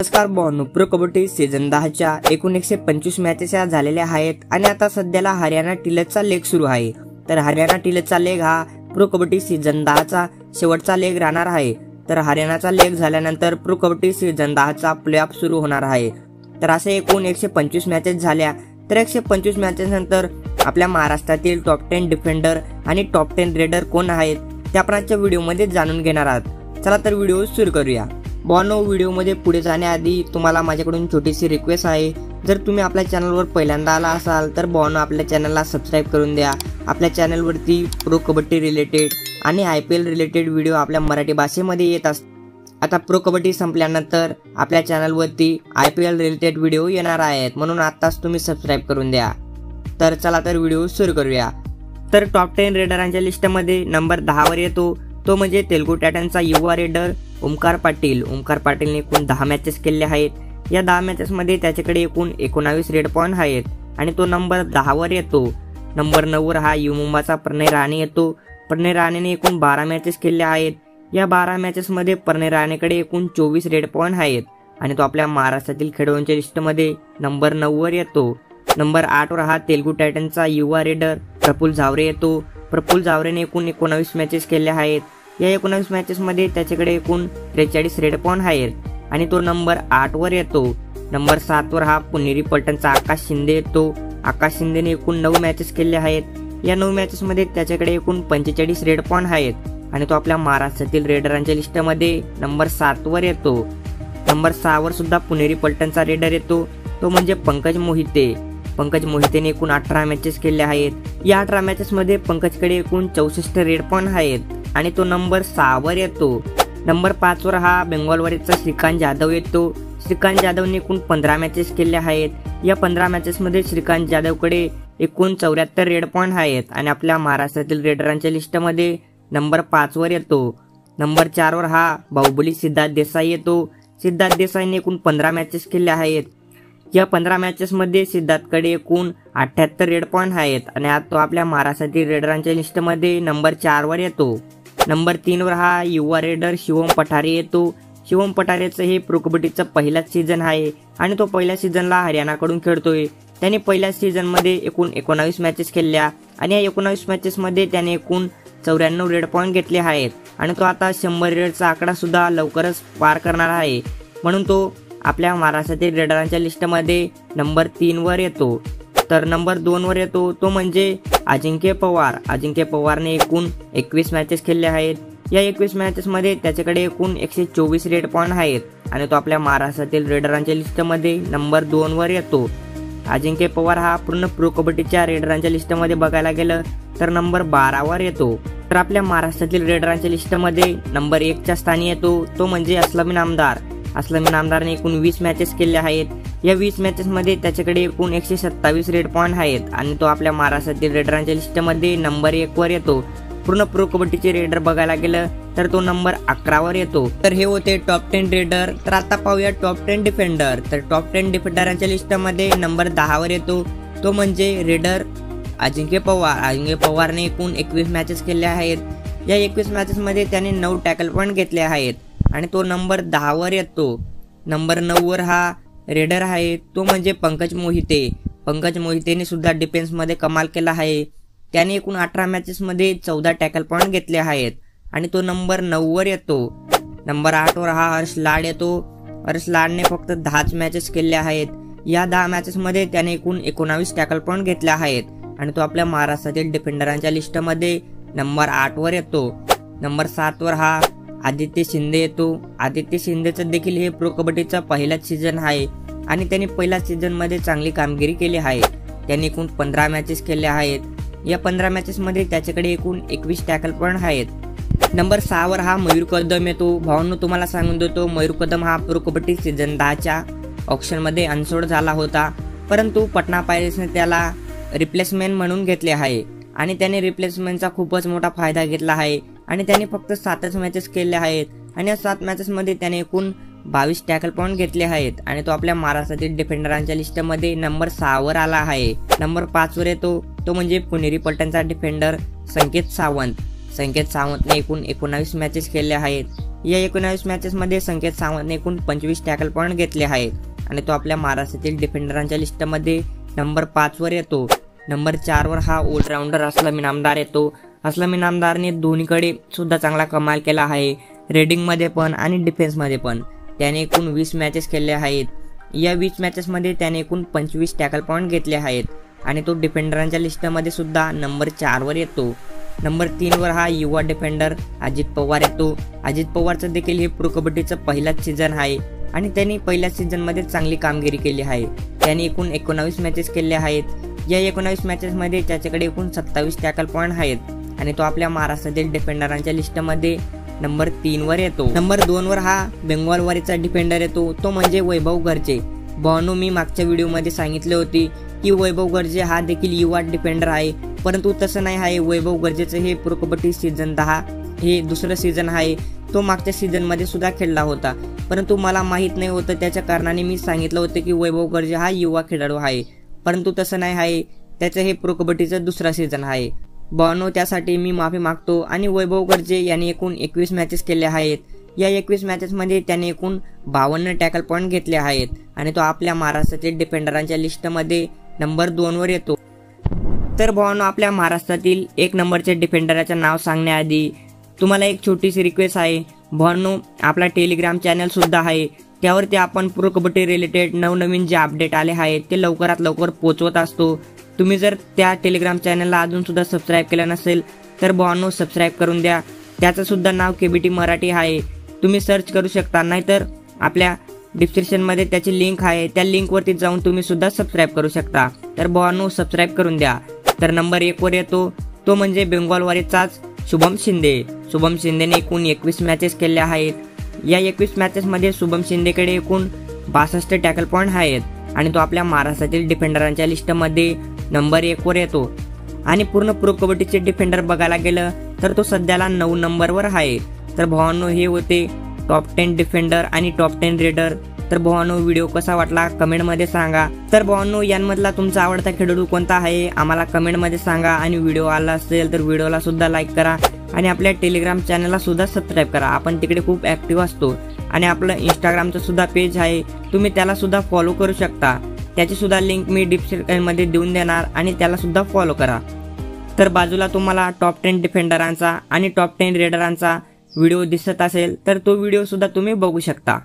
नमस्कार भावांनो, pro kabaddi season 10च्या एकूण 125 मॅचेस झालेल्या आहेत आणि आता सध्याला हरियाणा टिलकचा लेग सुरू आहे। तर हरियाणा टिलकचा लेग हा प्रो कबड्डी सीझन 10चा शेवटचा लेग राहणार आहे। तर हरियाणाचा लेग झाल्यानंतर प्रो कबड्डी सीझन 10चा प्लेऑफ सुरू होणार आहे। तर असे एकूण 125 मॅचेस झाल्या। तर 125 मॅचेस नंतर आपल्या महाराष्ट्रातील टॉप 10 डिफेंडर आणि टॉप 10 रेडर कोण आहेत ते आपण आजच्या व्हिडिओमध्ये जाणून घेणार आहोत। चला तर व्हिडिओ सुरू करूया। भावांनो, व्हिडिओमध्ये पुढे जाण्याआधी तुम्हाला माझ्याकडून छोटीशी रिक्वेस्ट आहे, जर तुम्ही आपल्या चॅनलवर पहिल्यांदा आला असाल तर भावांनो आपल्या चॅनलला सबस्क्राइब करून द्या। आपल्या चॅनलवरती प्रो कबड्डी रिलेटेड आणि IPL रिलेटेड व्हिडिओ आपल्या मराठी भाषेमध्ये येत असतात। आता प्रो कबड्डी संपल्यानंतर आपल्या चॅनलवरती IPL रिलेटेड व्हिडिओ येणार आहेत, म्हणून आताच तुम्ही सबस्क्राइब करून द्या। तर चला तर व्हिडिओ सुरू करूया। तर टॉप 10 रेडरांच्या लिस्टमध्ये नंबर 10 वर येतो तो म्हणजे तेलुगू टायटनचा युवा रेडर ओमकार पाटील। ओमकार पाटीलने एकूण 10 मॅचेस केले आहेत। या 10 मॅचेसमध्ये त्याच्याकडे एकूण 19 रेड पॉईंट आहेत आणि तो नंबर 10 वर येतो। नंबर 9 वर हा यू मुंबाचा प्रणय राणे येतो। प्रणय राणेने एकूण 12 मॅचेस केले आहेत। या 12 मॅचेसमध्ये प्रणय राणेकडे एकूण 24 रेड पॉईंट आहेत आणि तो आपल्या महाराष्ट्रातील खेळाडूंच्या लिस्टमध्ये नंबर 9 वर येतो। नंबर 8 वर हा तेलुगू टायटनचा युवा रेडर प्रफुल्ल झावरे येतो। प्रफुल्ल झावरेने एकूण 19 मॅचेस केले आहेत। या 19 मॅचेसमध्ये त्याच्याकडे एकूण 43 रेड पॉईंट आहेत आणि तो नंबर 8 वर येतो। नंबर 7 वर हा पुणेरी पलटणचा आकाश शिंदे येतो। आकाश शिंदेने एकूण 9 मॅचेस केले आहेत। या 9 मॅचेसमध्ये त्याच्याकडे एकूण 45 रेड पॉईंट आहेत आणि तो आपल्या महाराष्ट्रातील रेडरांच्या लिस्टमध्ये नंबर 7 वर येतो। नंबर 6 वर सुद्धा पुणेरी पलटणचा रेडर येतो, तो म्हणजे पंकज मोहिते। पंकज मोहितेने एकूण 18 मॅचेस केले आहेत। या 18 मॅचेसमध्ये पंकजकडे एकूण 64 रेड पॉईंट आहेत आणि तो नंबर 6 वर येतो। नंबर 5 वर हा बेंगॉलवरचा श्रीकांत जाधव येतो। श्रीकांत जाधवने एकूण 15 मॅचेस केले आहेत। या 15 मॅचेसमध्ये श्रीकांत जाधवकडे एकूण 74 रेड पॉईंट आहेत आणि आपल्या महाराष्ट्रातील रेडरांच्या लिस्टमध्ये नंबर 5 वर येतो। नंबर 4 वर हा बाहुबली सिद्धार्थ देसाई येतो। सिद्धार्थ देसाईने एकूण 15 मॅचेस केले आहेत। या 15 मॅचेसमध्ये सिद्धार्थकडे एकूण 78 रेड पॉईंट आहेत आणि आज तो आपल्या महाराष्ट्रातील रेडरांच्या लिस्टमध्ये नंबर 4 वर येतो। नंबर 3 वर हा युवा रेडर शिवम पठारे येतो। शिवम पठारेचं हे प्रो कबड्डीचं पहिलाच सीझन आहे आणि तो पहिल्या सीझनला हरियाणाकडून खेळतोय। त्याने पहिल्या सीझनमध्ये एकूण 19 मॅचेस खेळल्या आणि या 19 मॅचेसमध्ये त्याने एकूण 94 रेड पॉईंट घेतले आहेत आणि तो आता 100 रेडचा आकडा सुद्धा लवकरच पार करणार आहे, म्हणून तो आपल्या महाराष्ट्रातील रेडरांच्या लिस्टमध्ये नंबर 3 वर येतो। तर नंबर 2 वर येतो तो म्हणजे अजिंक्य पवार। अजिंक्य पवारने एकूण 21 मॅचेस खेळले आहेत। या 21 मॅचेसमध्ये त्याच्याकडे एकूण 124 रेड पॉईंट आहेत आणि तो आपल्या महाराष्ट्रातील रेडरांच्या लिस्टमध्ये नंबर 2 वर येतो। अजिंक्य पवार हा पूर्ण प्रो कबड्डीच्या रेडरांच्या लिस्टमध्ये बघायला गेलं तर नंबर 12 वर येतो। तर आपल्या महाराष्ट्रातील रेडरांच्या लिस्टमध्ये नंबर 1 च्या स्थानी येतो तो म्हणजे अस्लम इनामदार। अस्लम इनामदारने एकूण 20 मॅचेस केले आहेत। या 20 मॅचेसमध्ये त्याच्याकडे एकूण 127 रेड पॉईंट आहेत आणि तो आपल्या महाराष्ट्रातील रेडरांच्या लिस्टमध्ये नंबर 1 वर येतो। पूर्ण प्रो कबड्डीचे रेडर बघायला गेलं तर तो नंबर 11 वर येतो। तर हे होते टॉप 10 रेडर। तर आता पाहूया टॉप 10 डिफेंडर। तर टॉप 10 डिफेंडरांच्या लिस्टमध्ये नंबर 10 वर येतो तो म्हणजे रेडर अजिंक्य पवार। अजिंक्य पवारने एकूण 21 मॅचेस केले आहेत। या 21 मॅचेसमध्ये त्याने 9 टॅकल पॉईंट घेतले आहेत आणि तो नंबर 10 वर येतो। नंबर 9 वर हा रेडर आहे तो म्हणजे पंकज मोहिते। पंकज मोहितेने सुद्धा डिफेन्समध्ये कमाल केला आहे। त्याने एकूण 18 मॅचेसमध्ये 14 टॅकल पॉईंट घेतले आहेत आणि तो नंबर 9 वर येतो। नंबर 8 वर हा हर्ष लाड येतो। हर्ष लाडने फक्त 10 मॅचेस केले आहेत। या 10 मॅचेसमध्ये त्याने एकूण 19 टॅकल पॉईंट घेतले आहेत आणि तो आपल्या महाराष्ट्रातील डिफेंडरांच्या लिस्टमध्ये नंबर 8 वर येतो। नंबर 7 वर हा आदित्य शिंदे येतो। आदित्य शिंदेचं देखील हे प्रो कबड्डीचा पहिलाच सीझन आहे आणि त्याने पहिल्या सीझनमध्ये चांगली कामगिरी केली आहे। त्याने एकूण 15 मॅचेस केले आहेत। या 15 मॅचेसमध्ये त्याच्याकडे एकूण 21 टॅकल पॉईंट आहेत। नंबर 6 वर हा मयूर कदम येतो। भावांनो, तुम्हाला सांगून देतो मयूर कदम हा प्रो कबड्डी सीझन 10च्या ऑक्शनमध्ये अनसोल्ड झाला होता, परंतु पटना पायरेट्सने त्याला रिप्लेसमेंट म्हणून घेतले आहे आणि त्याने रिप्लेसमेंटचा खूपच मोठा फायदा घेतला आहे आणि त्याने फक्त 7 मॅचेस केले आहेत आणि या 7 मॅचेसमध्ये त्याने एकूण 22 टॅकल पॉईंट घेतले आहेत आणि तो आपल्या महाराष्ट्रातील डिफेंडरांच्या लिस्टमध्ये नंबर 6 वर आला आहे। नंबर 5 वर येतो तो म्हणजे पुणेरी पलटणचा डिफेंडर संकेत सावंत। संकेत सावंतने एकूण 19 मॅचेस खेळले आहेत। या 19 मॅचेसमध्ये संकेत सावंतने एकूण 25 टॅकल पॉईंट घेतले आहेत आणि तो आपल्या महाराष्ट्रातील डिफेंडरांच्या लिस्टमध्ये नंबर 5 वर येतो। नंबर 4 वर हा ऑलराऊंडर अस्लम इनामदार येतो। अस्लम इनामदारने दोन्हीकडे सुद्धा चांगला कमाल केला आहे, रेडिंगमध्ये पण आणि डिफेन्समध्ये पण। त्याने एकूण 20 मॅचेस खेळले आहेत। या 20 मॅचेसमध्ये त्याने एकूण 25 टॅकल पॉईंट घेतले आहेत आणि तो डिफेंडरांच्या लिस्टमध्ये सुद्धा नंबर 4 वर येतो। नंबर 3 वर हा युवा डिफेंडर अजित पवार येतो। अजित पवारचं देखील हे प्रो कबड्डीचं पहिलाच सीझन आहे आणि त्यांनी पहिल्याच सीझनमध्ये चांगली कामगिरी केली आहे। त्याने एकूण 19 मॅचेस खेळले आहेत। या 19 मॅचेसमध्ये त्याच्याकडे एकूण 27 टॅकल पॉईंट आहेत आणि तो आपल्या महाराष्ट्रातील डिफेंडरांच्या लिस्टमध्ये नंबर 3 वर येतो। नंबर 2 वर हा बेंगॉलवारीचा डिफेंडर येतो, तो म्हणजे वैभव गर्जे। भावांनो, मी मागच्या व्हिडिओमध्ये सांगितले होते की वैभव गर्जे हा देखील युवा डिफेंडर आहे, परंतु तसं नाही आहे। वैभव गर्जेचं हे प्रो कबड्डी सीझन 10 हे दुसरं सीझन आहे। तो मागच्या सीझनमध्ये सुद्धा खेळला होता, परंतु मला माहीत नाही होतं, त्याच्या कारणाने मी सांगितलं होतं की वैभव गर्जे हा युवा खेळाडू आहे, परंतु तसं नाही आहे। त्याचं हे प्रो कबड्डीचं दुसरा सीझन आहे। भावांनो, त्यासाठी मी माफी मागतो। आणि वैभव गर्जे यांनी एकूण 21 मॅचेस केले आहेत। या 21 मॅचेसमध्ये त्याने एकूण 52 टॅकल पॉईंट घेतले आहेत आणि तो आपल्या महाराष्ट्रातील डिफेंडरांच्या लिस्टमध्ये नंबर 2 वर येतो। तर भावांनो, आपल्या महाराष्ट्रातील 1 नंबरचे डिफेंडराचं नाव सांगण्याआधी तुम्हाला एक छोटीशी रिक्वेस्ट आहे। भावांनो, आपला टेलिग्राम चॅनल सुद्धा आहे, त्यावरती आपण प्रो कबड्डी रिलेटेड नवनवीन जे अपडेट आले आहेत ते लवकरात लवकर पोहोचवत असतो। तुम्ही जर त्या टेलिग्राम चॅनलला अजून सुद्धा सबस्क्राईब केलं नसेल तर भावांनो सबस्क्राईब करून द्या। त्याचं सुद्धा नाव केबीटी मराठी आहे, तुम्ही सर्च करू शकता, नाहीतर आपल्या डिस्क्रिप्शनमध्ये त्याची लिंक आहे, त्या लिंकवरती जाऊन तुम्ही सुद्धा सबस्क्राईब करू शकता। तर भावांनो सबस्क्राईब करून द्या। तर नंबर 1 वर येतो तो म्हणजे बेंगॉलवारीचाच शुभम शिंदे। शुभम शिंदेने एकूण 21 मॅचेस खेळल्या आहेत। या 21 मॅचेसमध्ये शुभम शिंदेकडे एकूण 62 टॅकल पॉईंट आहेत आणि तो आपल्या महाराष्ट्रातील डिफेंडरांच्या लिस्टमध्ये नंबर 1 वर येतो। आणि पूर्ण प्रो कबड्डीचे डिफेंडर बघायला गेलं तर तो सध्याला 9 नंबरवर आहे। तर भावांनो, हे होते टॉप 10 डिफेंडर आणि टॉप 10 रेडर। तर भावांनो, व्हिडिओ कसा वाटला कमेंटमध्ये सांगा। तर भावांनो, यांमधला तुमचा आवडता खेळाडू कोणता आहे आम्हाला कमेंटमध्ये सांगा। आणि व्हिडिओ आला असेल तर व्हिडिओला सुद्धा लाईक करा आणि आपल्या टेलिग्राम चॅनलला सुद्धा सबस्क्राईब करा, आपण तिकडे खूप ॲक्टिव्ह असतो। आणि आपलं इंस्टाग्रामचं सुद्धा पेज आहे, तुम्ही त्याला सुद्धा फॉलो करू शकता, त्याची सुद्धा लिंक मी डिस्क्रिप्शनमध्ये देऊन देणार आणि त्याला सुद्धा फॉलो करा। तर बाजूला तुम्हाला टॉप 10 डिफेंडरांचा आणि टॉप 10 रेडरांचा व्हिडिओ दिसत असेल तर तो व्हिडिओ सुद्धा तुम्ही बघू शकता।